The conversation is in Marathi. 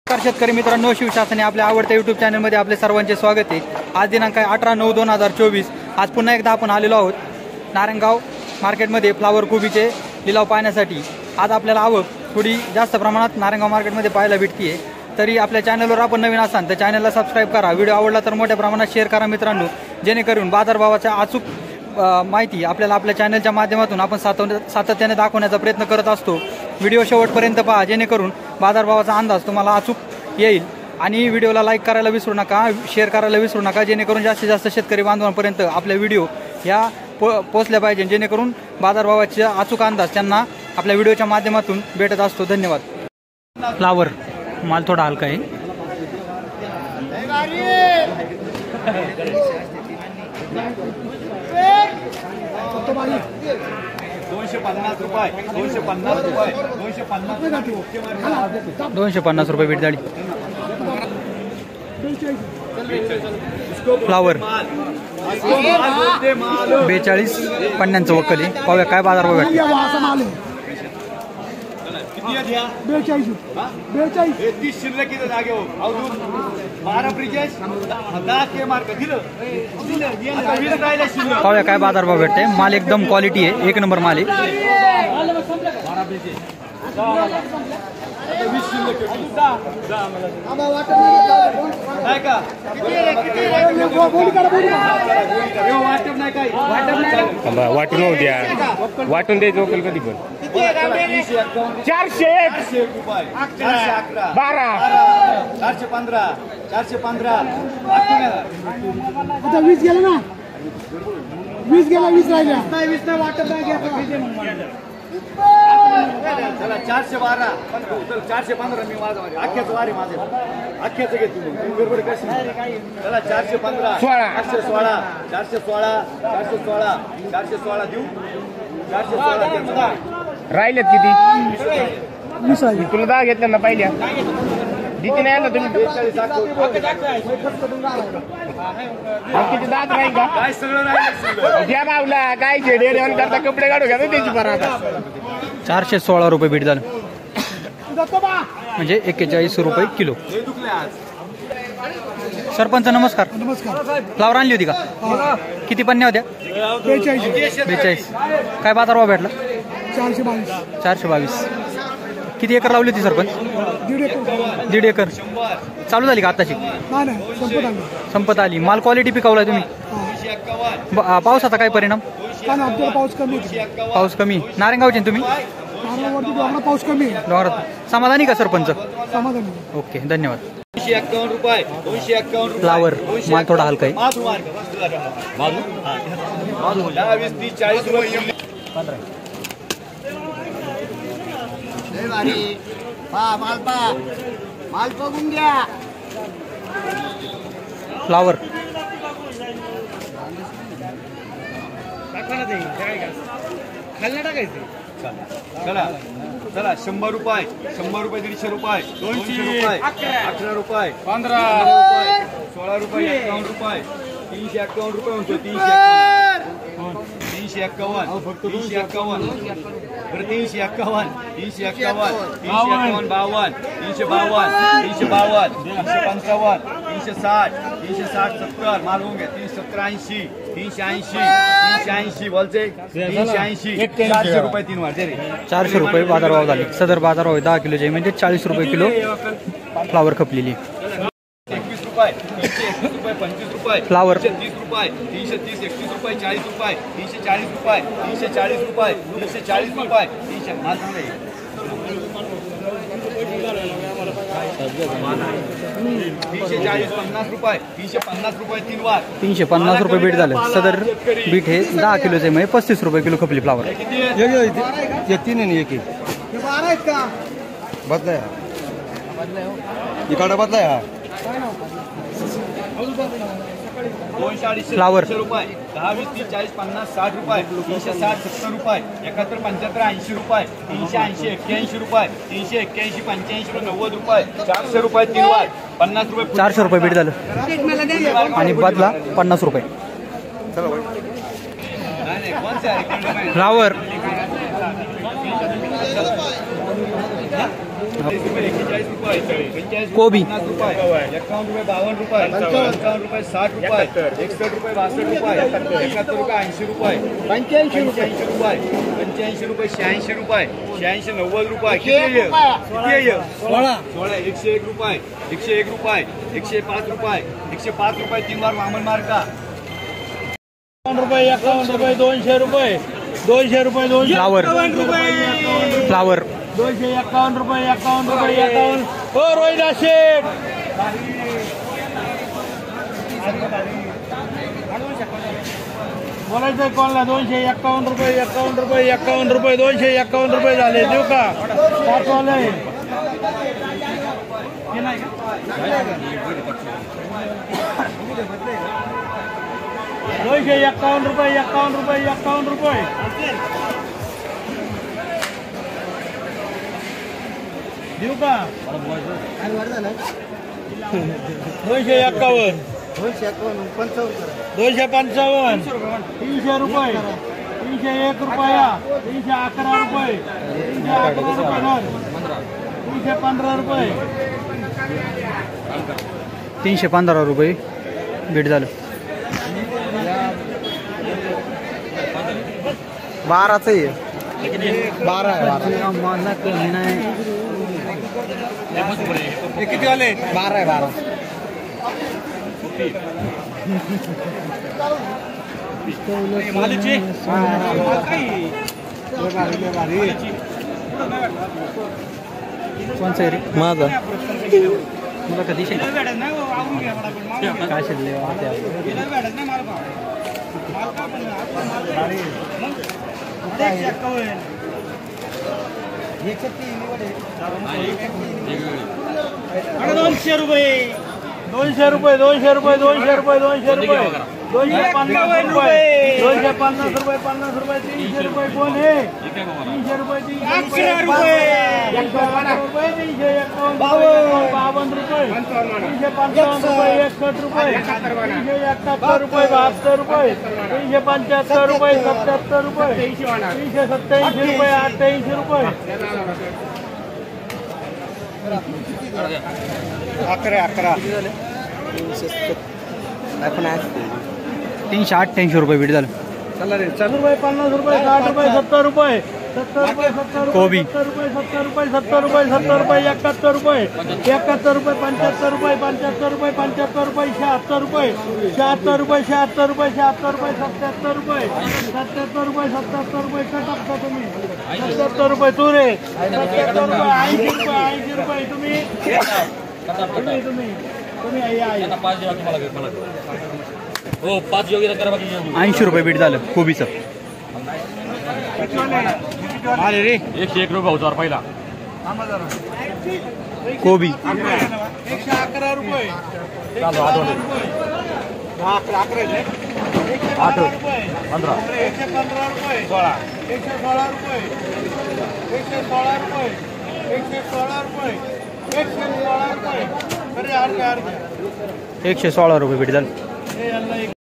शेतकरी मित्रांनो, शिवशासने आपल्या आवडत्या यूट्यूब चॅनलमध्ये आपले सर्वांचे स्वागत आहे। आज दिनांक आहे 18/9/2024। आज पुन्हा एकदा आपण आलेलो आहोत नारायणगाव मार्केटमध्ये फ्लावर कोबीचे लिलाव पाहण्यासाठी। आज आपल्याला आवक थोडी जास्त प्रमाणात नारायणगाव मार्केटमध्ये पाहायला भेटते। तरी आपल्या चॅनलवर आपण नवीन असाल तर चॅनलला सबस्क्राईब करा, व्हिडिओ आवडला तर मोठ्या प्रमाणात शेअर करा मित्रांनो, जेणेकरून बाजारभावाच्या अचूक माहिती आपल्याला आपल्या चॅनलच्या माध्यमातून आपण सातत्याने दाखवण्याचा प्रयत्न करत असतो। व्हिडिओ शेवटपर्यंत पहा, जेणेकरून बाजारभावाचा अंदाज तुम्हाला अचूक येईल। आणि व्हिडिओला लाईक करायला विसरू नका, शेअर करायला विसरू नका, जेणेकरून जास्तीत जास्त शेतकरी बांधवांपर्यंत आपले व्हिडिओ या पोहोचल्या पाहिजे, जेणेकरून बाजारभावाचा अचूक अंदाज त्यांना आपल्या व्हिडिओच्या माध्यमातून भेटत असतो। धन्यवाद। फ्लावर माल थोडा हलका आहे। 250 रुपये बीट जाळी। फ्लावर 42-50 वक्कल आहे। पाहूया काय बाजारभाव भेटतो। 42 30 शिल्लक किती जागे हो अजून 12 ब्रिजेस 10 के मार्क दिलं पाहूया काय बाजारभाव भेटते। माल एकदम क्वालिटी आहे, एक नंबर माल आहे। 12 ब्रिजेस 20 शिल्लक नाही का वाटून होऊ द्या, वाटून द्यायचं वकील कधी पण 401 रुपये 411 12 415 415 आता 20 गेला ना, 20 गेला, 20 राहिला नाही, 20 नाही वाटत नाही घ्या। चला 412 415 मी माझा अख्ख्याचं वारी माझे अख्ख्याचं घेतो गडबड कशी। चला 415 416 416 416 416 देऊ 416 राहिलेत किती? तुला 10 घेतल्या ना पहिल्या किती नाही आलं तुम्ही? किती दात राहील का? काय सगळं राहिलं द्या बावला काय डेअरी करता कपडे काढू घ्या त्याची परत 416 रुपये बीट झालं, म्हणजे 41 रुपये किलो। सरपंच नमस्कार। नमस्कार। फ्लावर आणली होती का? किती पन्न्या होत्या? 42। काय बाजारभाव भेटला? 422। किती एकर लावली होती सरपंच? 1.5 एकर। चालू झाली का आताची? संपत आली। माल क्वालिटी पिकवलाय तुम्ही? पावसाचा काय परिणाम? पाऊस कमी। नारायणगावचे तुम्ही? पाऊस कमी डोंगरात। समाधानी का सरपंच? समाधानी। ओके, धन्यवाद। 251 रुपये 251 फ्लावर माल थोडा हलका आहे। 20 30 40 रुपये माल बघून घ्या। फ्लावर चला चला 100 रुपये 100 रुपये 150 रुपये 200 रुपये 18 रुपये 15 रुपये 16 रुपये 51 रुपये 351 रुपये म्हणतो 351 351 351 351 351 351 52 352 352 355 360 360 70 माल होऊन घ्या 370 80 380 380 बोलचे 380 400 रुपये 3 वाढते रे 400 रुपये बाजारभाव झाले। सदर बाजारभाव 10 किलोचे म्हणजे 40 रुपये किलो फ्लावर खपलेली। 21 रुपये 321 रुपये 25 रुपये फ्लावर 30 रुपये 330 31 रुपये 40 रुपये 340 रुपये 340 रुपये 340 रुपये 300 माल सांगा 340 50 रुपये 350 रुपये 3 वार 350 रुपये बीट झालं। सदर बीट हे 10 किलोचे म्हणजे 35 रुपये किलो खपली फ्लावर। ये 3 आणि 1 12 आहेत का? बदलाय इकडे बदलाय हा 240 फ्लावर रुपये 10 20 30 40 50 60 रुपये 360 70 रुपये 71 75 80 रुपये 380 81 रुपये 381 85 90 रुपये 400 रुपये 3 वार 50 रुपये 400 रुपये बीट झालं आणि बदला 50 रुपये। फ्लावर 41 रुपये 45 कोबी. 50 रुपये 51 रुपये 52 रुपये 55 रुपये 60 रुपये 61 रुपये 62 रुपये 71 रुपये 80 रुपये 85 रुपये 85 रुपये 86 रुपये 86 90 रुपये किती आहे? 16 101 रुपये 101 रुपये 105 रुपये 105 रुपये 3 बार वामन मार्का रुपये 51 रुपये 200 रुपये 200 रुपये 200 फ्लावर 251 रुपये 51 रुपये 51 हो रोहिदा शेठ बोलायचं कोणला 251 रुपये 51 रुपये 51 रुपये 251 रुपये झाले देऊ का पाचवाले 251 रुपये 51 रुपये 51 रुपये देऊ का 251 255 300 रुपये 301 रुपया 311 रुपये 311 रुपये 315 रुपये 315 रुपये भेट झालं 12च आहे 12 आहे मला कमी नाही किती वाले 12 आहे 12 कोणचं आहे रे माझा मला कधी काय शिरले $200 रुपये 200 रुपये 200 रुपये 200 रुपये 200 रुपये 250 रुपये 250 रुपये 50 रुपये 300 रुपये कोण आहे 300 रुपये 300 रुपये 51 रुपये 52 रुपये 355 रुपये 61 रुपये 371 रुपये 72 रुपये 375 रुपये 77 रुपये 387 रुपये 88 रुपये 11 388 रुपये भेट झालं रुपये 50 रुपये 60 रुपये 70 रुपये 70 रुपये 70 रुपये कोबी 70 रुपये 70 रुपये 70 रुपये 70 रुपये 71 रुपये 71 रुपये 75 रुपये 75 रुपये 75 रुपये 76 रुपये 76 रुपये 76 रुपये 76 रुपये 77 रुपये 77 रुपये 77 रुपये कटपता तुम्ही 77 रुपये तुरे 77 रुपये 80 रुपये तुम्ही हो 5 योग्य करा बाकी 80 रुपये भेट झालं कोबीचं अरे रे 101 रुपये होता पहिला कोबी 111 रुपये चालू आठवले 8 रुपये 15 115 रुपये 16 116 रुपये 116 रुपये 116 रुपये 116 रुपये अरे यार 116 रुपये भेट झालं हे